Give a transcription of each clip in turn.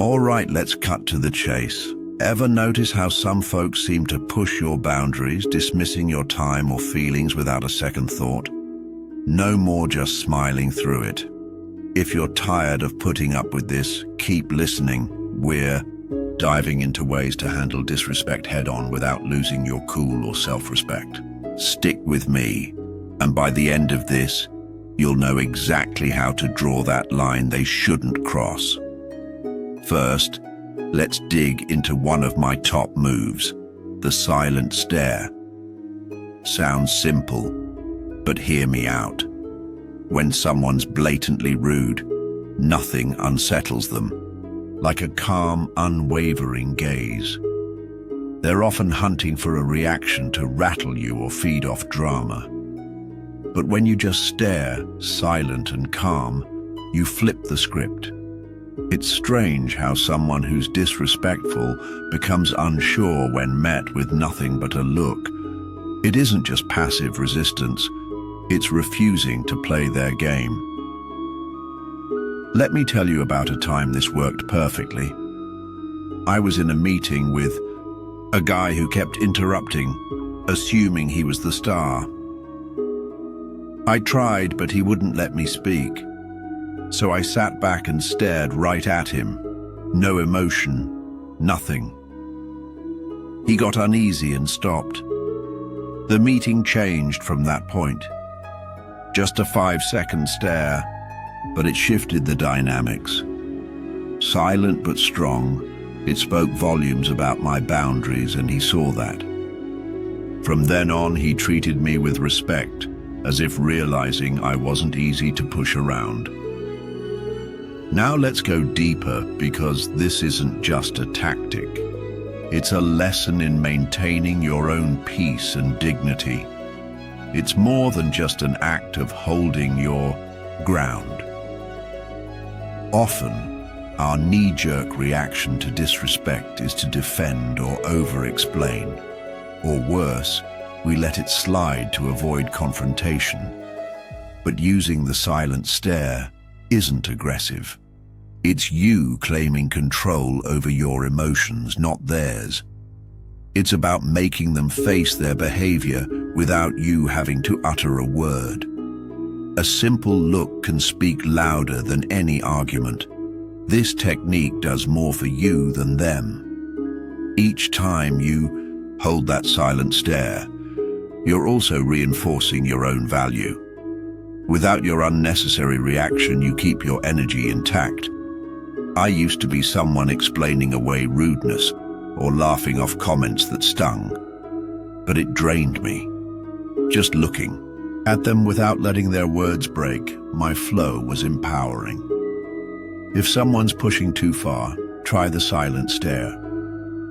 All right, let's cut to the chase. Ever notice how some folks seem to push your boundaries, dismissing your time or feelings without a second thought? No more just smiling through it. If you're tired of putting up with this, keep listening. We're diving into ways to handle disrespect head-on without losing your cool or self-respect. Stick with me, and by the end of this, you'll know exactly how to draw that line they shouldn't cross. First, let's dig into one of my top moves, the silent stare. Sounds simple, but hear me out. When someone's blatantly rude, nothing unsettles them. Like a calm, unwavering gaze. They're often hunting for a reaction to rattle you or feed off drama. But when you just stare, silent and calm, you flip the script. It's strange how someone who's disrespectful becomes unsure when met with nothing but a look. It isn't just passive resistance, it's refusing to play their game. Let me tell you about a time this worked perfectly. I was in a meeting with a guy who kept interrupting, assuming he was the star. I tried, but he wouldn't let me speak. So I sat back and stared right at him. No emotion, nothing. He got uneasy and stopped. The meeting changed from that point. Just a 5-second stare, but it shifted the dynamics. Silent but strong, it spoke volumes about my boundaries, and he saw that. From then on, he treated me with respect, as if realizing I wasn't easy to push around. Now let's go deeper, because this isn't just a tactic. It's a lesson in maintaining your own peace and dignity. It's more than just an act of holding your ground. Often, our knee-jerk reaction to disrespect is to defend or over-explain. Or worse, we let it slide to avoid confrontation. But using the silent stare isn't aggressive. It's you claiming control over your emotions, not theirs. It's about making them face their behavior without you having to utter a word. A simple look can speak louder than any argument. This technique does more for you than them. Each time you hold that silent stare, you're also reinforcing your own value. Without your unnecessary reaction, you keep your energy intact. I used to be someone explaining away rudeness or laughing off comments that stung, but it drained me. Just looking at them without letting their words break, my flow was empowering. If someone's pushing too far, try the silent stare.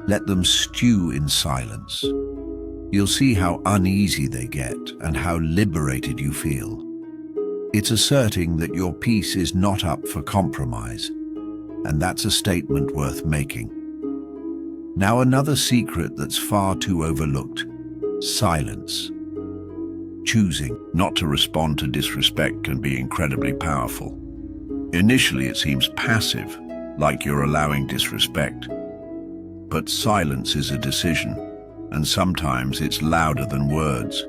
Let them stew in silence. You'll see how uneasy they get and how liberated you feel. It's asserting that your peace is not up for compromise, and that's a statement worth making. Now, another secret that's far too overlooked: silence. Choosing not to respond to disrespect can be incredibly powerful. Initially, it seems passive, like you're allowing disrespect. But silence is a decision, and sometimes it's louder than words.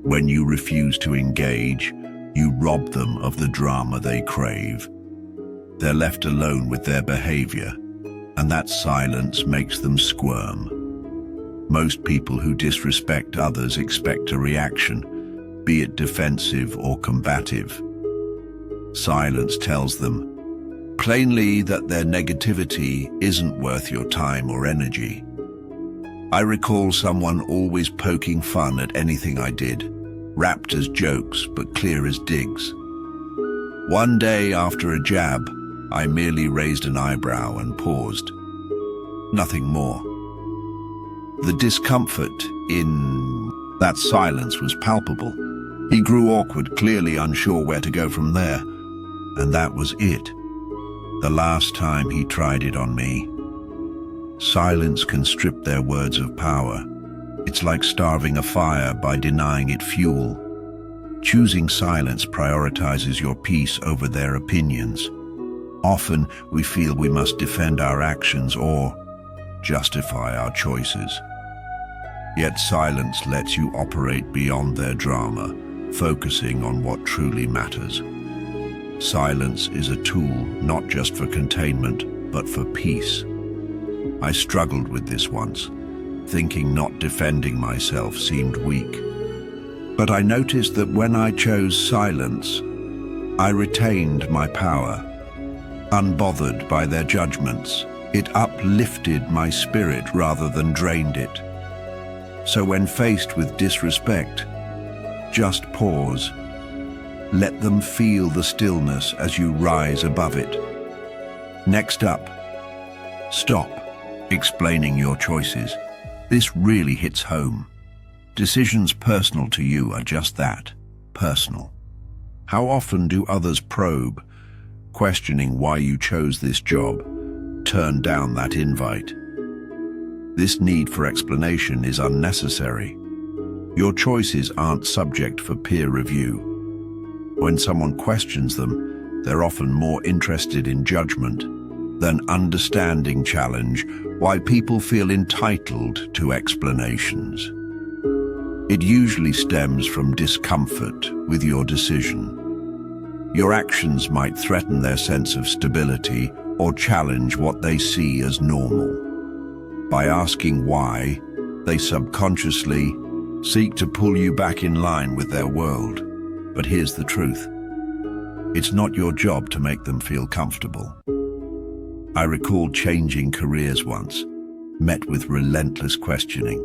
When you refuse to engage, you rob them of the drama they crave. They're left alone with their behavior, and that silence makes them squirm. Most people who disrespect others expect a reaction, be it defensive or combative. Silence tells them plainly that their negativity isn't worth your time or energy. I recall someone always poking fun at anything I did, wrapped as jokes but clear as digs. One day after a jab, I merely raised an eyebrow and paused. Nothing more. The discomfort in that silence was palpable. He grew awkward, clearly unsure where to go from there. And that was it. The last time he tried it on me. Silence can strip their words of power. It's like starving a fire by denying it fuel. Choosing silence prioritizes your peace over their opinions. Often we feel we must defend our actions or justify our choices. Yet silence lets you operate beyond their drama, focusing on what truly matters. Silence is a tool not just for containment, but for peace. I struggled with this once, thinking not defending myself seemed weak. But I noticed that when I chose silence, I retained my power. Unbothered by their judgments, it uplifted my spirit rather than drained it. So when faced with disrespect, just pause. Let them feel the stillness as you rise above it. Next up, stop explaining your choices. This really hits home. Decisions personal to you are just that, personal. How often do others probe, questioning why you chose this job, turn down that invite? This need for explanation is unnecessary. Your choices aren't subject for peer review. When someone questions them, they're often more interested in judgment than understanding. Challenge why people feel entitled to explanations. It usually stems from discomfort with your decision. Your actions might threaten their sense of stability or challenge what they see as normal. By asking why, they subconsciously seek to pull you back in line with their world. But here's the truth. It's not your job to make them feel comfortable. I recall changing careers once, met with relentless questioning.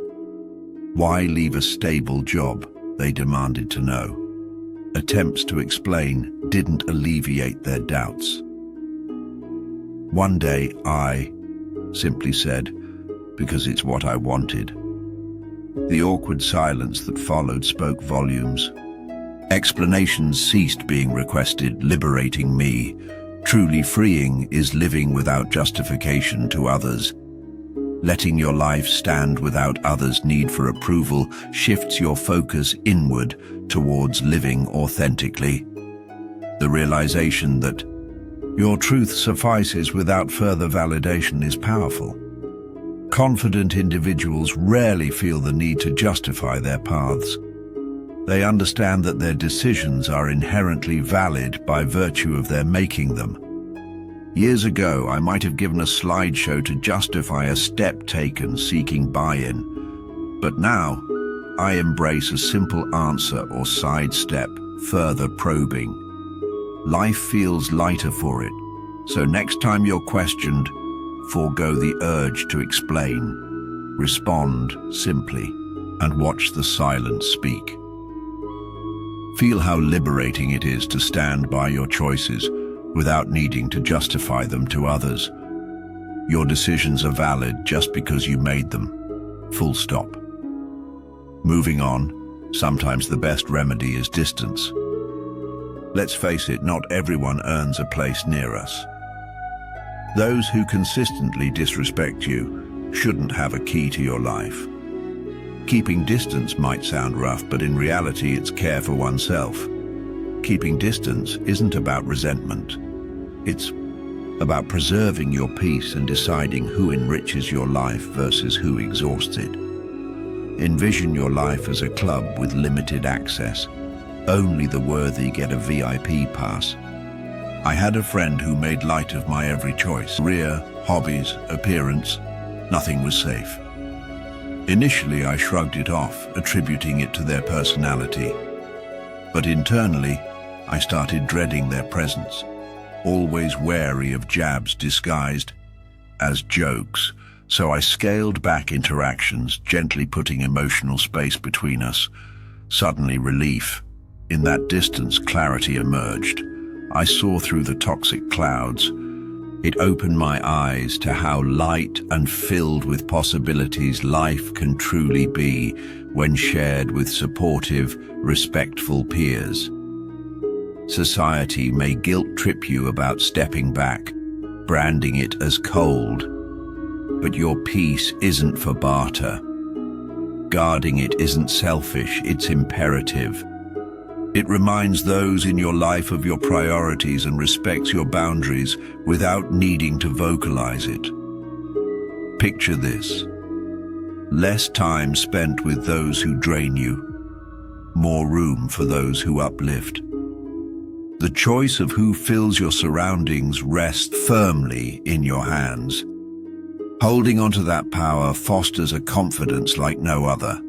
Why leave a stable job? They demanded to know. Attempts to explain didn't alleviate their doubts. One day I simply said, because it's what I wanted. The awkward silence that followed spoke volumes. Explanations ceased being requested, liberating me. Truly freeing is living without justification to others. Letting your life stand without others' need for approval shifts your focus inward towards living authentically. The realization that your truth suffices without further validation is powerful. Confident individuals rarely feel the need to justify their paths. They understand that their decisions are inherently valid by virtue of their making them. Years ago, I might have given a slideshow to justify a step taken seeking buy-in. But now, I embrace a simple answer or sidestep, further probing. Life feels lighter for it, so next time you're questioned, forego the urge to explain. Respond simply and watch the silence speak. Feel how liberating it is to stand by your choices without needing to justify them to others. Your decisions are valid just because you made them. Full stop. Moving on, sometimes the best remedy is distance. Let's face it, not everyone earns a place near us. Those who consistently disrespect you shouldn't have a key to your life. Keeping distance might sound rough, but in reality it's care for oneself. Keeping distance isn't about resentment. It's about preserving your peace and deciding who enriches your life versus who exhausts it. Envision your life as a club with limited access. Only the worthy get a VIP pass. I had a friend who made light of my every choice. Career, hobbies, appearance, nothing was safe. Initially, I shrugged it off, attributing it to their personality. But internally, I started dreading their presence, always wary of jabs disguised as jokes. So I scaled back interactions, gently putting emotional space between us. Suddenly, relief. In that distance, clarity emerged. I saw through the toxic clouds. It opened my eyes to how light and filled with possibilities life can truly be when shared with supportive, respectful peers. Society may guilt-trip you about stepping back, branding it as cold. But your peace isn't for barter. Guarding it isn't selfish, it's imperative. It reminds those in your life of your priorities and respects your boundaries without needing to vocalize it. Picture this: less time spent with those who drain you, more room for those who uplift. The choice of who fills your surroundings rests firmly in your hands. Holding onto that power fosters a confidence like no other.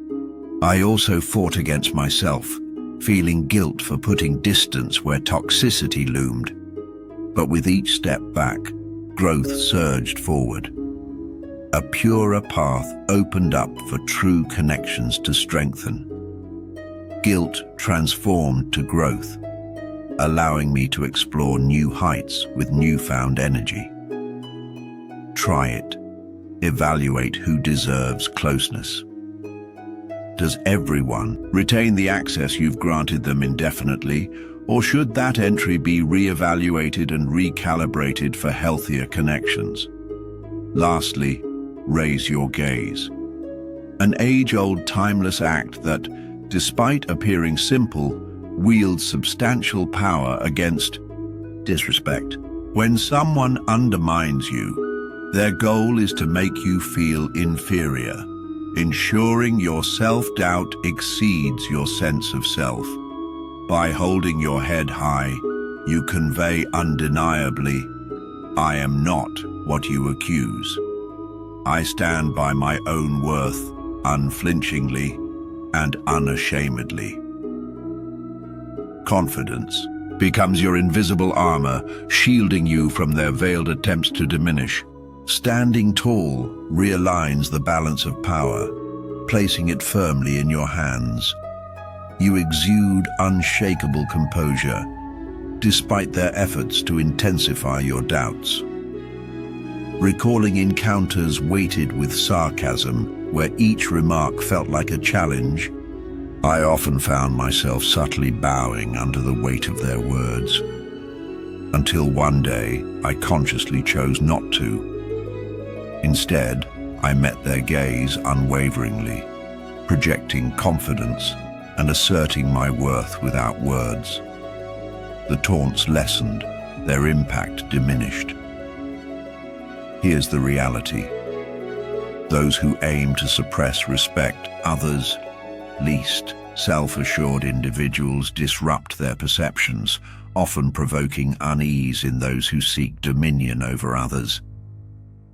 I also fought against myself, feeling guilt for putting distance where toxicity loomed. But with each step back, growth surged forward. A purer path opened up for true connections to strengthen. Guilt transformed to growth, allowing me to explore new heights with newfound energy. Try it. Evaluate who deserves closeness. Does everyone retain the access you've granted them indefinitely, or should that entry be re-evaluated and recalibrated for healthier connections? Lastly, raise your gaze. An age-old timeless act that, despite appearing simple, wields substantial power against disrespect. When someone undermines you, their goal is to make you feel inferior, ensuring your self-doubt exceeds your sense of self. By holding your head high, you convey undeniably, "I am not what you accuse. I stand by my own worth unflinchingly and unashamedly." Confidence becomes your invisible armor, shielding you from their veiled attempts to diminish. Standing tall realigns the balance of power, placing it firmly in your hands. You exude unshakable composure, despite their efforts to intensify your doubts. Recalling encounters weighted with sarcasm, where each remark felt like a challenge, I often found myself subtly bowing under the weight of their words, until one day I consciously chose not to. Instead, I met their gaze unwaveringly, projecting confidence and asserting my worth without words. The taunts lessened, their impact diminished. Here's the reality. Those who aim to suppress respect others least, self-assured individuals disrupt their perceptions, often provoking unease in those who seek dominion over others.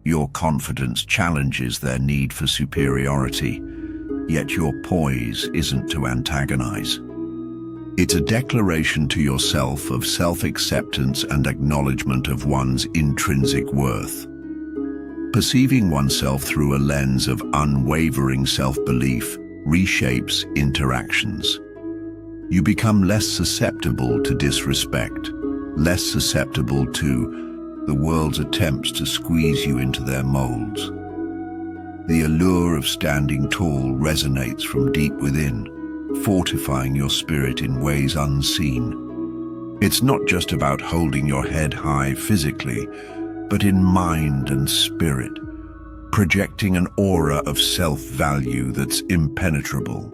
Your confidence challenges their need for superiority, yet your poise isn't to antagonize. It's a declaration to yourself of self-acceptance and acknowledgement of one's intrinsic worth. Perceiving oneself through a lens of unwavering self-belief reshapes interactions. You become less susceptible to disrespect, less susceptible to the world's attempts to squeeze you into their molds. The allure of standing tall resonates from deep within, fortifying your spirit in ways unseen. It's not just about holding your head high physically, but in mind and spirit, projecting an aura of self-value that's impenetrable.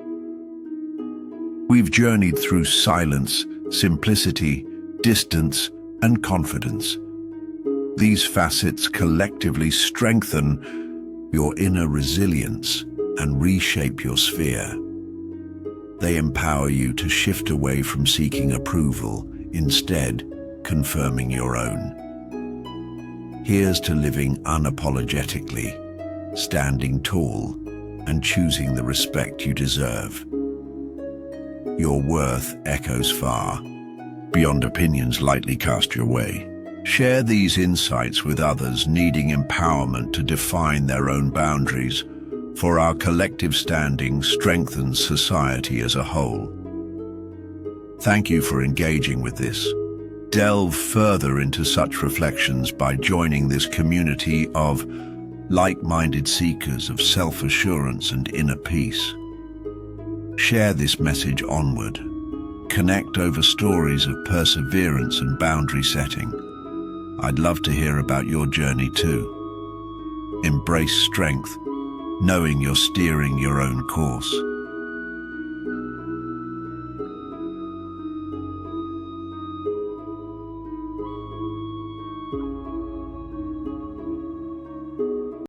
We've journeyed through silence, simplicity, distance, and confidence. These facets collectively strengthen your inner resilience and reshape your sphere. They empower you to shift away from seeking approval, instead confirming your own. Here's to living unapologetically, standing tall, and choosing the respect you deserve. Your worth echoes far, beyond opinions lightly cast your way. Share these insights with others needing empowerment to define their own boundaries, for our collective standing strengthens society as a whole. Thank you for engaging with this. Delve further into such reflections by joining this community of like-minded seekers of self-assurance and inner peace. Share this message onward. Connect over stories of perseverance and boundary setting. I'd love to hear about your journey too. Embrace strength, knowing you're steering your own course.